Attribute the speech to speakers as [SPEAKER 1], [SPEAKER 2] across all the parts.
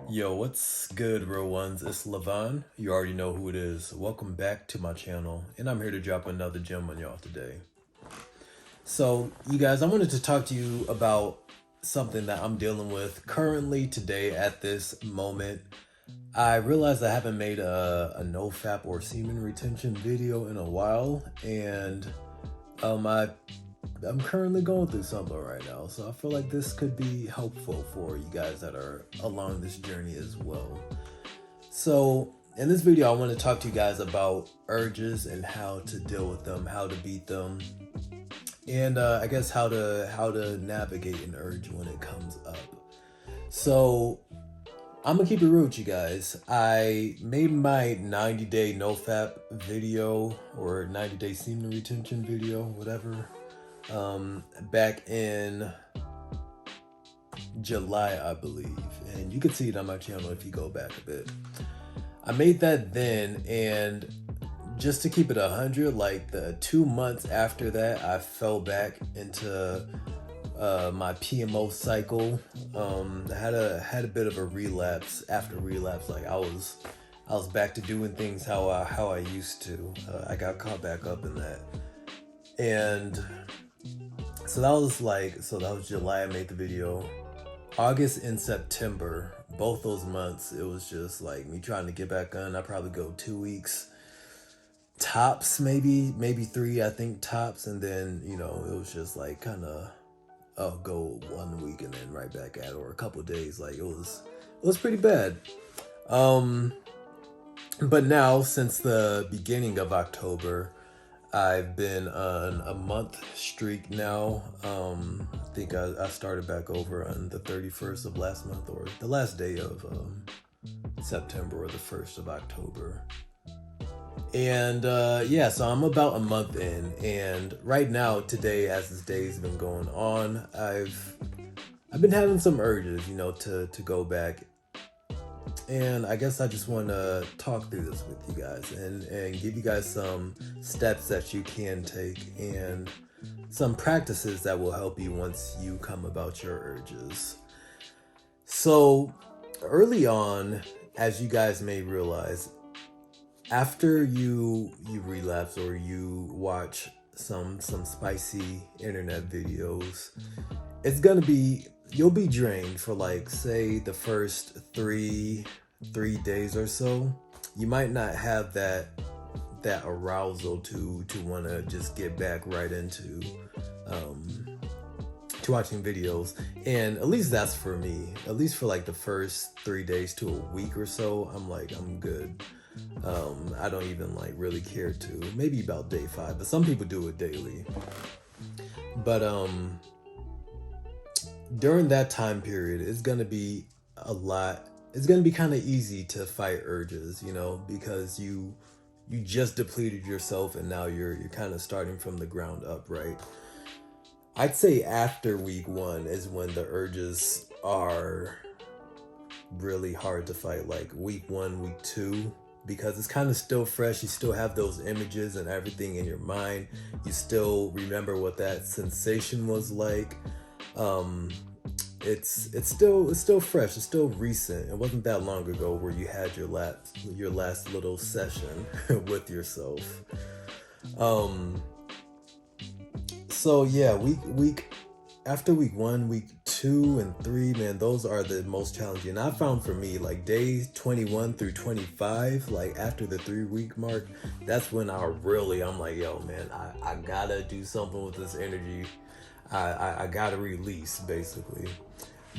[SPEAKER 1] Yo, what's good, real ones? It's Levon. You already know who it is. Welcome back to my channel, and I'm here to drop another gem on y'all today. So, you guys, I wanted to talk to you about something that I'm dealing with currently today at this moment. I realized I haven't made a Nofap or semen retention video in a while, and I'm currently going through something right now, so I feel like this could be helpful for you guys that are along this journey as well. So, in this video, I want to talk to you guys about urges and how to deal with them, how to beat them, and I guess how to navigate an urge when it comes up. So, I'm gonna keep it real with you guys. I made my 90-day NoFap video or 90-day semen retention video, whatever, back in July, I believe, and you can see it on my channel if you go back a bit. I made that then, and just to keep it 100, like the 2 months after that, I fell back into my PMO cycle. I had a bit of a relapse. After relapse, like I was back to doing things how I used to. I got caught back up in that, and so that was July. I made the video. August and September, both those months, it was just like me trying to get back on. I probably go 2 weeks tops, maybe 3, I think tops, and then it was just like kind of go 1 week and then right back at it, or a couple of days. Like it was pretty bad. But now, since the beginning of October, I've been on a month streak now. I think I started back over on the 31st of last month, or the last day of September, or the 1st of October. And yeah, so I'm about a month in, and right now, today, as this day's been going on, I've been having some urges, to go back. And I guess I just want to talk through this with you guys and give you guys some steps that you can take and some practices that will help you once you come about your urges. So early on, as you guys may realize, after you relapse or you watch some spicy internet videos, it's gonna be, you'll be drained for, like, say the first three days or so. You might not have that arousal to want to just get back right into to watching videos. And at least that's for me. At least for like the first 3 days to a week or so, I'm good. I don't even like really care to. Maybe about day 5, but some people do it daily. But during that time period, it's gonna be kind of easy to fight urges, because you just depleted yourself, and now you're kind of starting from the ground up, right? I'd say after week 1 is when the urges are really hard to fight, like week 1, week 2, because it's kind of still fresh. You still have those images and everything in your mind. You still remember what that sensation was like. It's still fresh. It's still recent. It wasn't that long ago where you had your last little session with yourself. So yeah, after week 1, week 2 and 3, man, those are the most challenging. And I found for me, like days 21 through 25, like after the 3-week mark, that's when I'm like, yo, man, I gotta do something with this energy. I gotta release, basically.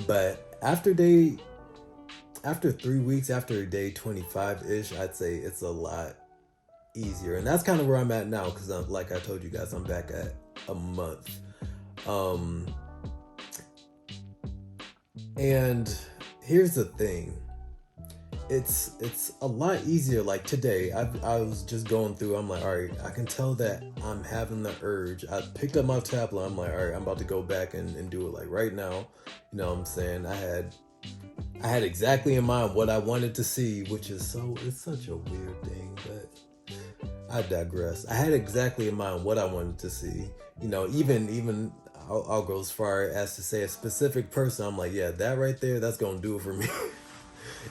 [SPEAKER 1] But after 3 weeks, after day 25-ish, I'd say it's a lot easier. And that's kind of where I'm at now, because like I told you guys, I'm back at a month. And here's the thing. It's a lot easier. Like today, I was just going through. I'm like, all right, I can tell that I'm having the urge. I picked up my tablet. I'm like, all right, I'm about to go back and do it, like right now. You know what I'm saying? I had exactly in mind what I wanted to see, which is it's such a weird thing, but I digress. I had exactly in mind what I wanted to see. Even I'll go as far as to say a specific person. I'm like, yeah, that right there, that's gonna do it for me.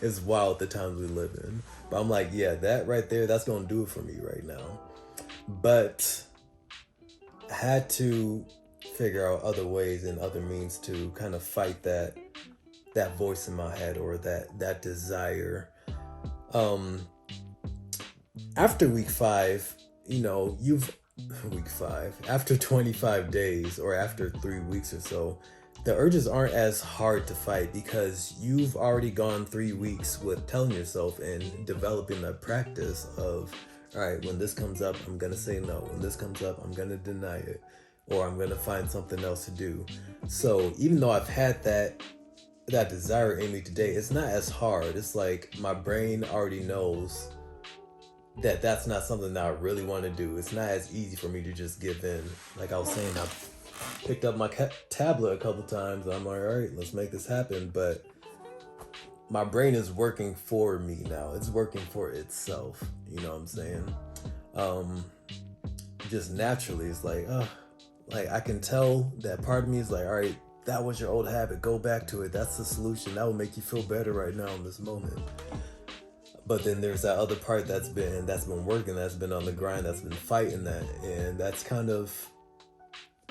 [SPEAKER 1] It's wild the times we live in. But I'm like, yeah, that right there, that's gonna do it for me right now. But I had to figure out other ways and other means to kind of fight that voice in my head, or that desire. Um After week 5, you've week 5, after 25 days or after 3 weeks or so, the urges aren't as hard to fight because you've already gone 3 weeks with telling yourself and developing a practice of, all right, when this comes up, I'm gonna say no. When this comes up, I'm gonna deny it, or I'm gonna find something else to do. So even though I've had that desire in me today, it's not as hard. It's like my brain already knows that that's not something that I really want to do. It's not as easy for me to just give in. Like I was saying, I picked up my tablet a couple times. I'm like, all right, let's make this happen. But my brain is working for me now. It's working for itself. You know what I'm saying? Just naturally, it's like I can tell that part of me is like, all right, that was your old habit. Go back to it. That's the solution. That will make you feel better right now in this moment. But then there's that other part that's been working, that's been on the grind, that's been fighting that, and that's kind of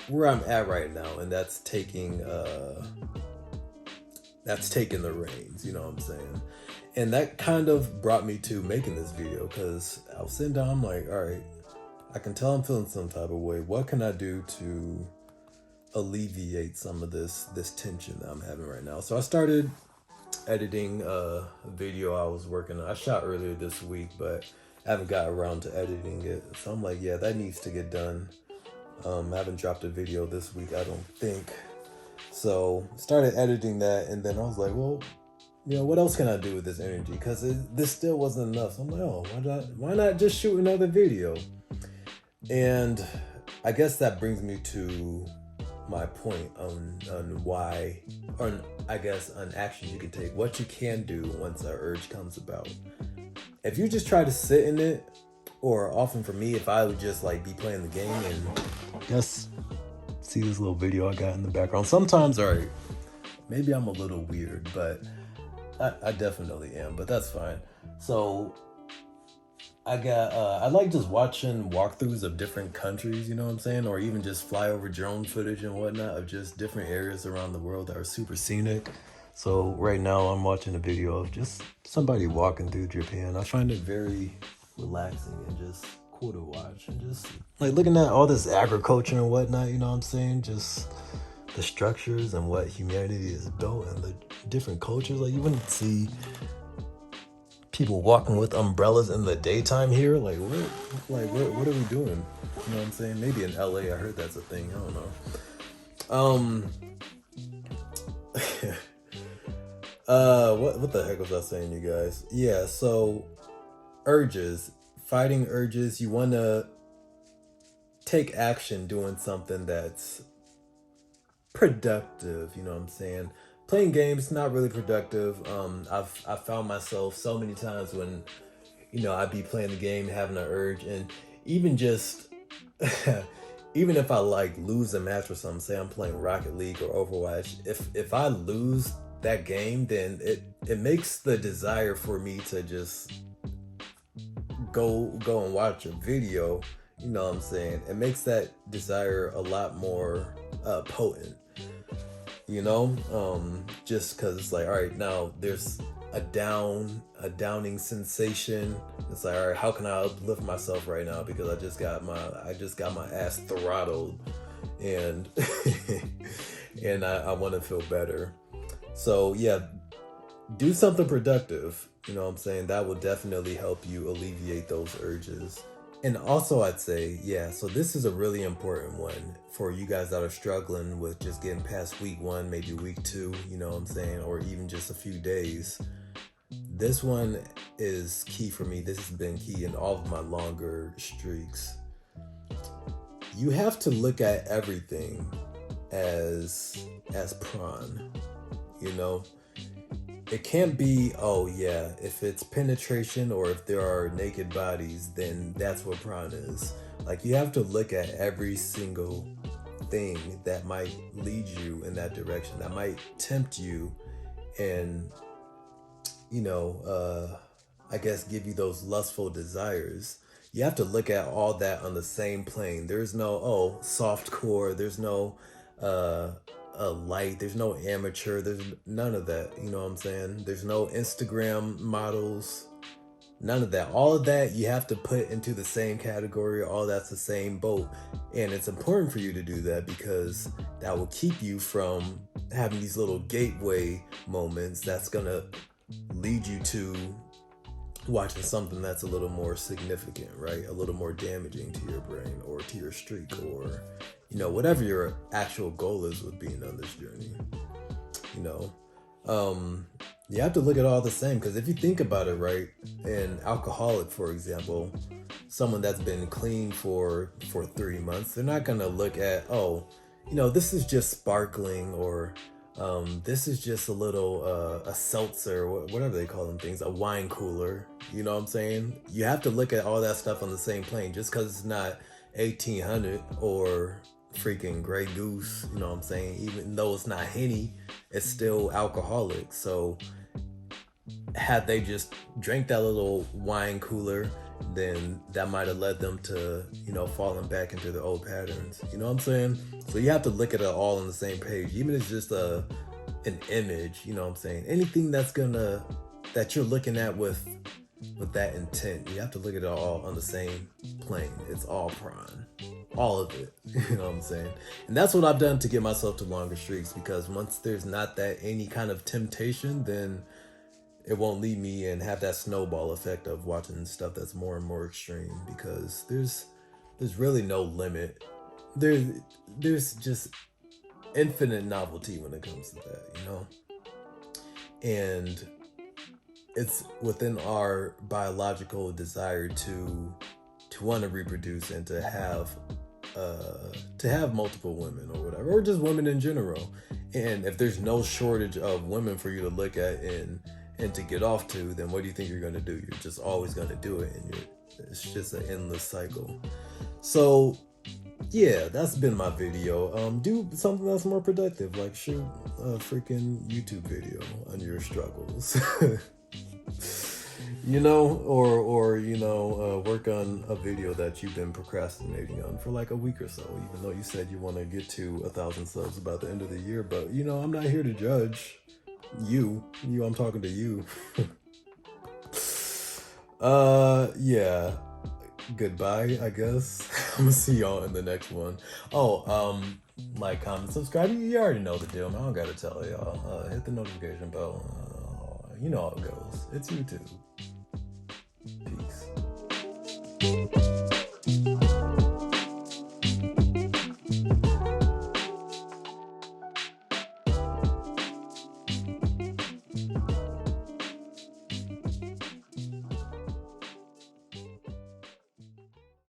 [SPEAKER 1] where I'm at right now, and that's taking the reins, you know what I'm saying? And that kind of brought me to making this video, because I was sitting down, I'm like, all right, I can tell I'm feeling some type of way. What can I do to alleviate some of this tension that I'm having right now? So I started editing a video I was working on. I shot earlier this week, but I haven't got around to editing it. So I'm like, yeah, that needs to get done. I haven't dropped a video this week, I don't think. So started editing that, and then I was like, well, what else can I do with this energy? Because this still wasn't enough. So I'm like, oh, why not just shoot another video? And I guess that brings me to my point on why, or I guess on actions you can take, what you can do once an urge comes about. If you just try to sit in it, or often for me, if I would just like be playing the game and just see this little video I got in the background. Sometimes, all right, maybe I'm a little weird, but I definitely am, but that's fine. So I like just watching walkthroughs of different countries, you know what I'm saying? Or even just fly over drone footage and whatnot of just different areas around the world that are super scenic. So right now I'm watching a video of just somebody walking through Japan. I find it very relaxing and just cool to watch, and just like looking at all this agriculture and whatnot, you know what I'm saying? Just the structures and what humanity is built and the different cultures. Like you wouldn't see people walking with umbrellas in the daytime here. Like what are we doing? You know what I'm saying? Maybe in LA, I heard that's a thing. I don't know. What the heck was I saying, you guys? Yeah, so fighting urges, you want to take action doing something that's productive, you know what I'm saying? Playing games, not really productive. I've found myself so many times when, I'd be playing the game, having an urge, and even just, even if I like lose a match or something, say I'm playing Rocket League or Overwatch, if I lose that game, then it makes the desire for me to just go and watch a video, you know what I'm saying? It makes that desire a lot more potent. Just because it's like, all right, now there's a downing sensation. It's like, all right, how can I uplift myself right now? Because I just got my ass throttled, and and I want to feel better. So yeah, do something productive. You know what I'm saying? That will definitely help you alleviate those urges. And also I'd say, so this is a really important one for you guys that are struggling with just getting past week 1, maybe week 2, you know what I'm saying? Or even just a few days. This one is key for me. This has been key in all of my longer streaks. You have to look at everything as prawn, It can't be, if it's penetration or if there are naked bodies, then that's what prawn is. Like, you have to look at every single thing that might lead you in that direction, that might tempt you and, I guess give you those lustful desires, you have to look at all that on the same plane. There's no, oh, soft core. There's no light. There's no amateur. There's none of that. You know what I'm saying? There's no Instagram models. None of that. All of that you have to put into the same category. All that's the same boat. And it's important for you to do that because that will keep you from having these little gateway moments that's going to lead you to watching something that's a little more significant, right? A little more damaging to your brain or to your streak or, whatever your actual goal is with being on this journey. You have to look at all the same because if you think about it, right, an alcoholic, for example, someone that's been clean for 3 months, they're not going to look at, this is just sparkling or this is just a little a seltzer, whatever they call them things, a wine cooler. You know what I'm saying? You have to look at all that stuff on the same plane. Just because it's not 1800 or freaking Grey Goose, you know what I'm saying? Even though it's not Henny, it's still alcoholic. So had they just drank that little wine cooler, then that might have led them to, falling back into their old patterns. You know what I'm saying? So you have to look at it all on the same page. Even if it's just an image, you know what I'm saying? Anything that you're looking at with that intent, you have to look at it all on the same plane. It's all prawn. All of it. You know what I'm saying? And that's what I've done to get myself to longer streaks, because once there's not that any kind of temptation, then it won't leave me and have that snowball effect of watching stuff that's more and more extreme, because there's really no limit. There's just infinite novelty when it comes to that, And it's within our biological desire to want to reproduce and to have multiple women or whatever, or just women in general. And if there's no shortage of women for you to look at and to get off to, then what do you think you're going to do? You're just always going to do it, and it's just an endless cycle. So yeah, that's been my video. Do something that's more productive, like shoot a freaking YouTube video on your struggles. or work on a video that you've been procrastinating on for like a week or so, even though you said you want to get to 1,000 subs by the end of the year. But I'm not here to judge you, I'm talking to you. Yeah, goodbye, I guess. I'm gonna see y'all in the next one. Like, comment, subscribe. You already know the deal, man. I don't gotta tell y'all. Hit the notification bell. You know how it goes. It's YouTube. Peace.